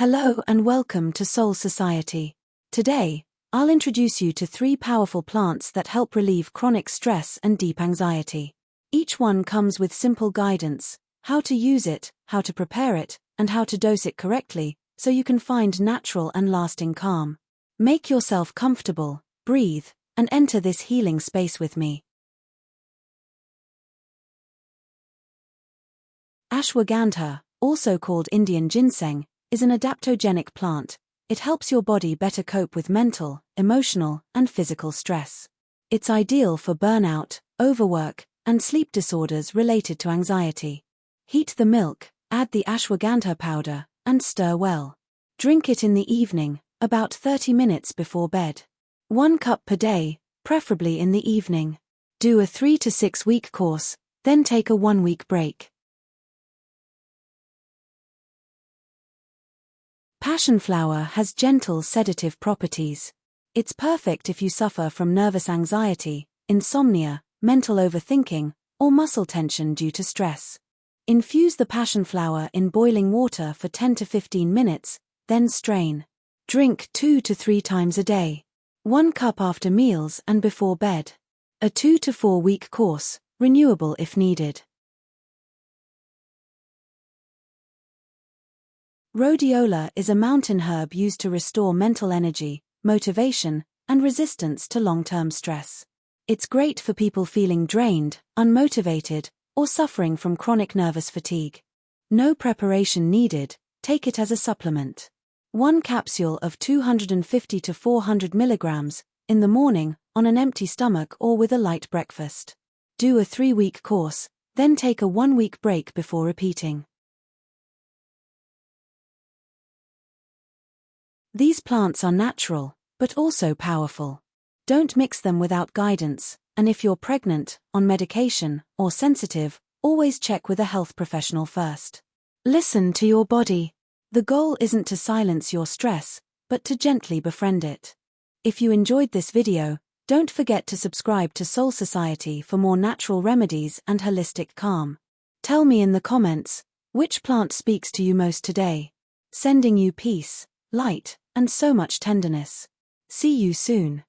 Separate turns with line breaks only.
Hello and welcome to Soul Society. Today, I'll introduce you to 3 powerful plants that help relieve chronic stress and deep anxiety. Each one comes with simple guidance: how to use it, how to prepare it, and how to dose it correctly, so you can find natural and lasting calm. Make yourself comfortable, breathe, and enter this healing space with me. Ashwagandha, also called Indian ginseng, is an adaptogenic plant. It helps your body better cope with mental, emotional, and physical stress. It's ideal for burnout, overwork, and sleep disorders related to anxiety. Heat the milk, add the ashwagandha powder, and stir well. Drink it in the evening, about 30 minutes before bed. 1 cup per day, preferably in the evening. Do a 3 to 6 week course, then take a 1-week break. Passionflower has gentle sedative properties. It's perfect if you suffer from nervous anxiety, insomnia, mental overthinking, or muscle tension due to stress. Infuse the passionflower in boiling water for 10 to 15 minutes, then strain. Drink 2 to 3 times a day. 1 cup after meals and before bed. A 2 to 4 week course, renewable if needed. Rhodiola is a mountain herb used to restore mental energy, motivation, and resistance to long-term stress. It's great for people feeling drained, unmotivated, or suffering from chronic nervous fatigue. No preparation needed, take it as a supplement. 1 capsule of 250 to 400 milligrams, in the morning, on an empty stomach or with a light breakfast. Do a 3-week course, then take a 1-week break before repeating. These plants are natural, but also powerful. Don't mix them without guidance, and if you're pregnant, on medication, or sensitive, always check with a health professional first. Listen to your body. The goal isn't to silence your stress, but to gently befriend it. If you enjoyed this video, don't forget to subscribe to Soul Society for more natural remedies and holistic calm. Tell me in the comments, which plant speaks to you most today? Sending you peace, light, and so much tenderness. See you soon.